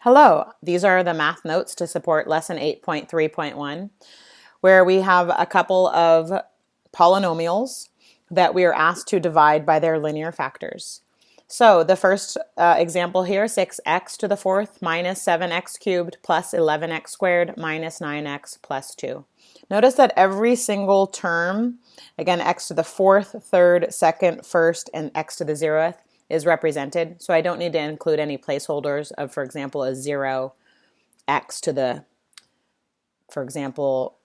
Hello, these are the math notes to support lesson 8.3.1, where we have a couple of polynomials that we are asked to divide by their linear factors. So the first example here, 6x to the fourth minus 7x cubed plus 11x squared minus 9x plus 2. Notice that every single term, again, x to the fourth, third, second, first, and x to the 0th, is represented. So I don't need to include any placeholders of, for example, a 0, x to the, for example,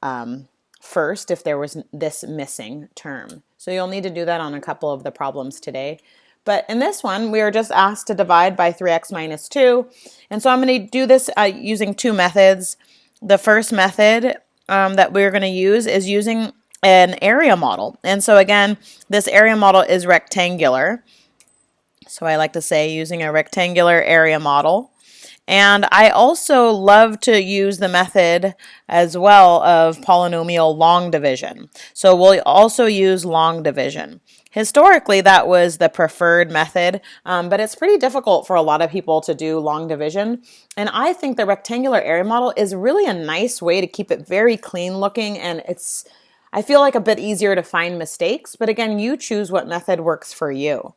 first if there was this missing term. So you'll need to do that on a couple of the problems today. But in this one, we are just asked to divide by 3x minus 2. And so I'm going to do this using two methods. The first method that we're going to use is using an area model. And so again, this area model is rectangular. So I like to say using a rectangular area model. And I also love to use the method as well of polynomial long division. So we'll also use long division. Historically, that was the preferred method, but it's pretty difficult for a lot of people to do long division. And I think the rectangular area model is really a nice way to keep it very clean looking, and I feel like a bit easier to find mistakes. But again, you choose what method works for you.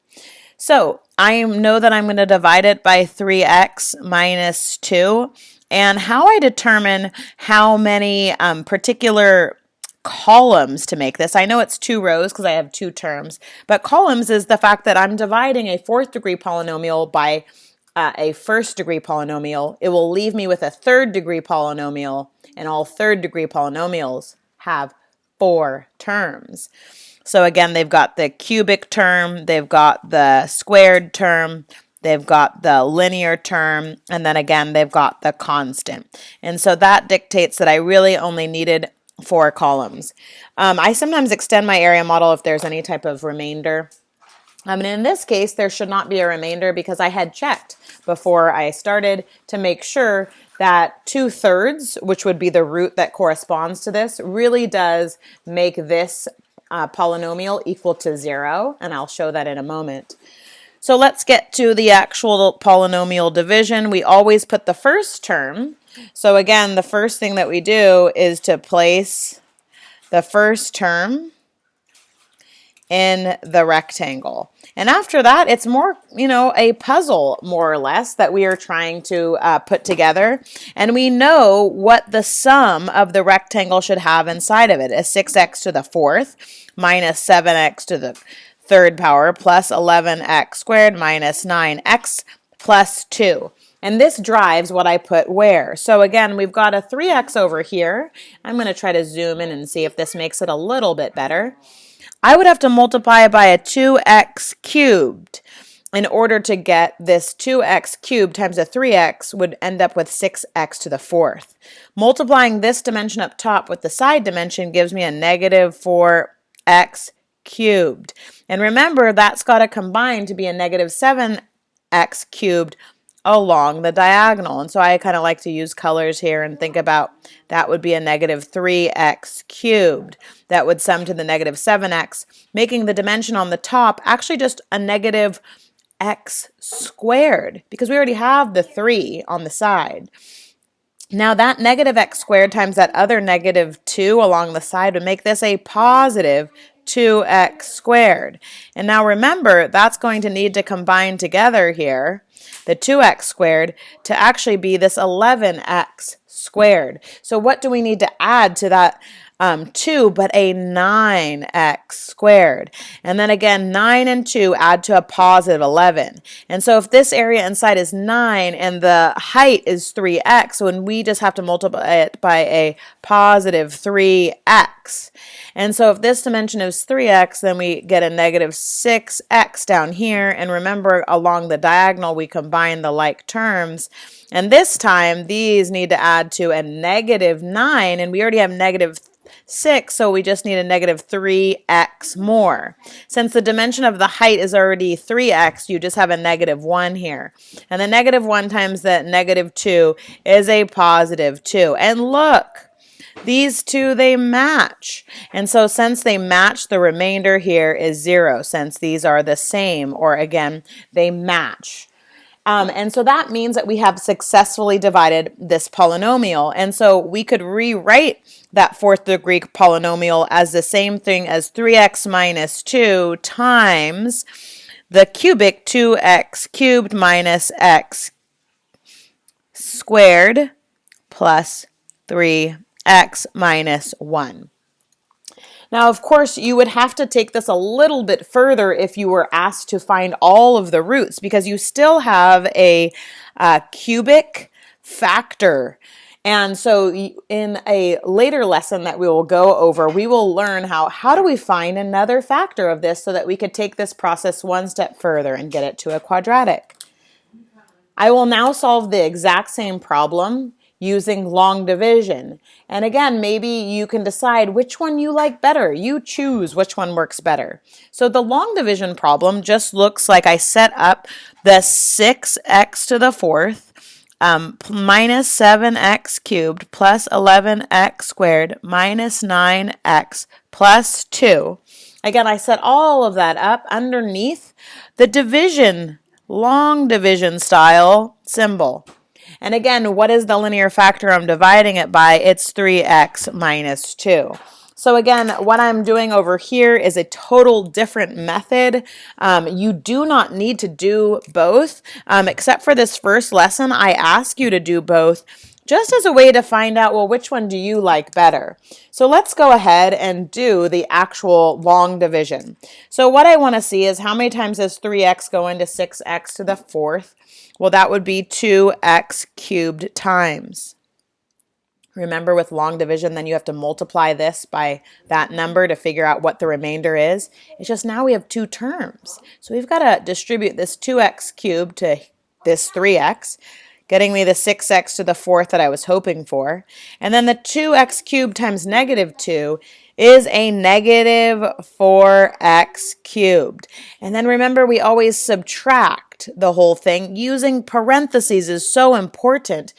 So I know that I'm going to divide it by 3x minus 2. And how I determine how many particular columns to make this, I know it's 2 rows because I have 2 terms, but columns is the fact that I'm dividing a 4th degree polynomial by a 1st degree polynomial. It will leave me with a 3rd degree polynomial, and all 3rd degree polynomials have 4 terms. So again, they've got the cubic term, they've got the squared term, they've got the linear term, and then again, they've got the constant. And so that dictates that I really only needed 4 columns. I sometimes extend my area model if there's any type of remainder. And in this case, there should not be a remainder because I had checked before I started to make sure that 2/3, which would be the root that corresponds to this, really does make this polynomial equal to 0, and I'll show that in a moment. So let's get to the actual polynomial division. We always put the first term. So again, the first thing that we do is to place the first term in the rectangle. And after that, it's more, a puzzle, more or less, that we are trying to put together. And we know what the sum of the rectangle should have inside of it. A 6x to the fourth minus 7x to the third power plus 11x squared minus 9x plus 2. And this drives what I put where. So again, we've got a 3x over here. I'm going to try to zoom in and see if this makes it a little bit better. I would have to multiply by a 2x cubed in order to get this 2x cubed times a 3x would end up with 6x to the fourth. Multiplying this dimension up top with the side dimension gives me a negative 4x cubed. And remember, that's got to combine to be a negative 7x cubed along the diagonal. And so I kind of like to use colors here and think about that would be a negative 3x cubed. That would sum to the negative 7x, making the dimension on the top actually just a negative x squared because we already have the 3 on the side. Now that negative x squared times that other negative 2 along the side would make this a positive 2x squared. And now remember, that's going to need to combine together here, the 2x squared, to actually be this 11x squared. So what do we need to add to that 2 but a 9x squared? And then again, 9 and 2 add to a positive 11. And so if this area inside is 9 and the height is 3x, so when we just have to multiply it by a positive 3x. And so if this dimension is 3x, then we get a negative 6x down here. And remember, along the diagonal, we combine the like terms. And this time, these need to add to a negative 9, and we already have negative 6, so we just need a negative 3x more. Since the dimension of the height is already 3x, you just have a negative 1 here. And the negative 1 times the negative 2 is a positive 2. And look, these two, they match. And so since they match, the remainder here is 0, since these are the same, or again, they match. And so that means that we have successfully divided this polynomial. And so we could rewrite that fourth degree polynomial as the same thing as 3x minus 2 times the cubic 2x cubed minus x squared plus 3x minus 1. Now, of course, you would have to take this a little bit further if you were asked to find all of the roots, because you still have a cubic factor. And so in a later lesson that we will go over, we will learn how do we find another factor of this so that we could take this process one step further and get it to a quadratic. I will now solve the exact same problem using long division. And again, maybe you can decide which one you like better. You choose which one works better. So the long division problem just looks like I set up the 6x to the fourth minus 7x cubed plus 11x squared minus 9x plus 2. Again, I set all of that up underneath the division, long division style symbol. And again, what is the linear factor I'm dividing it by? It's 3x minus 2. So again, what I'm doing over here is a total different method. You do not need to do both, except for this first lesson. I ask you to do both just as a way to find out, well, which one do you like better? So let's go ahead and do the actual long division. So what I want to see is how many times does 3x go into 6x to the fourth? Well, that would be 2x cubed times. Remember, with long division, then you have to multiply this by that number to figure out what the remainder is. It's just now we have two terms. So we've got to distribute this 2x cubed to this 3x, getting me the 6x to the fourth that I was hoping for. And then the 2x cubed times negative 2 is a negative 4x cubed. And then remember, we always subtract the whole thing. Using parentheses is so important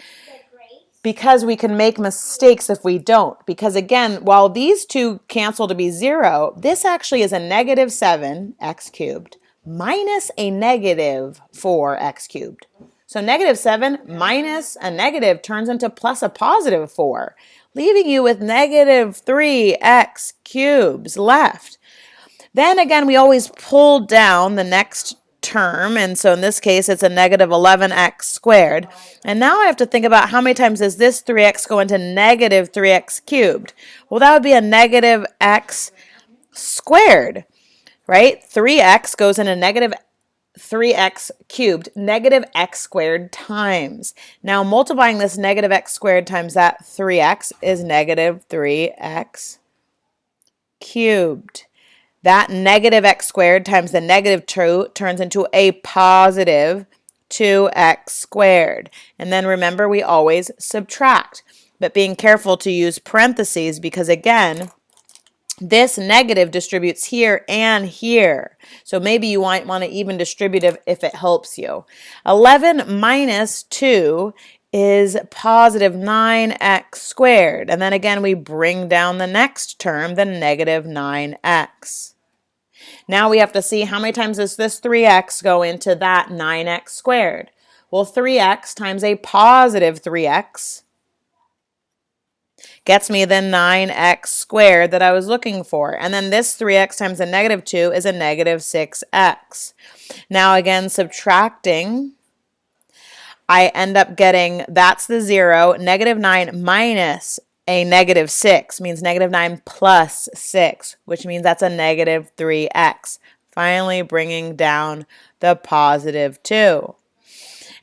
because we can make mistakes if we don't. Because again, while these two cancel to be 0, this actually is a negative 7x cubed minus a negative 4x cubed. So negative 7 minus a negative turns into plus a positive 4, leaving you with negative 3x cubes left. Then again, we always pull down the next term, and so in this case, it's a negative 11x squared. And now I have to think about how many times does this 3x go into negative 3x cubed? Well, that would be a negative x squared, right? 3x goes into negative 3x cubed, negative x squared times. Now multiplying this negative x squared times that 3x is negative 3x cubed. That negative x squared times the negative 2 turns into a positive 2x squared. And then remember, we always subtract, but being careful to use parentheses because again, this negative distributes here and here. So maybe you might want to even distribute if it helps you. 11 minus 2 is positive 9x squared. And then again, we bring down the next term, the negative 9x. Now we have to see how many times does this 3x go into that 9x squared. Well, 3x times a positive 3x gets me the 9x squared that I was looking for. And then this 3x times a negative 2 is a negative 6x. Now again, subtracting, I end up getting, that's the 0, negative 9 minus a negative 6 means negative 9 plus 6, which means that's a negative 3x. Finally bringing down the positive 2.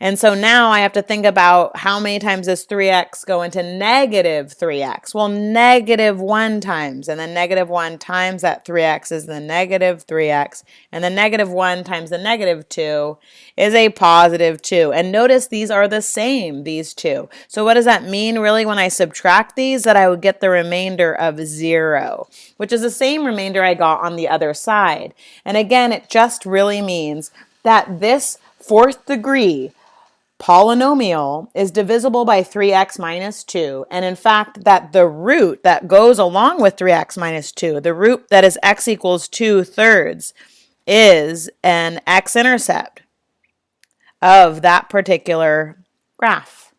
And so now I have to think about how many times does 3x go into negative 3x? Well, negative 1 times, and then negative 1 times that 3x is the negative 3x, and the negative 1 times the negative 2 is a positive 2. And notice these are the same, these two. So what does that mean really when I subtract these? That I would get the remainder of 0, which is the same remainder I got on the other side. And again, it just really means that this fourth degree polynomial is divisible by 3x minus 2, and in fact that the root that goes along with 3x minus 2, the root that is x equals 2/3, is an x-intercept of that particular graph.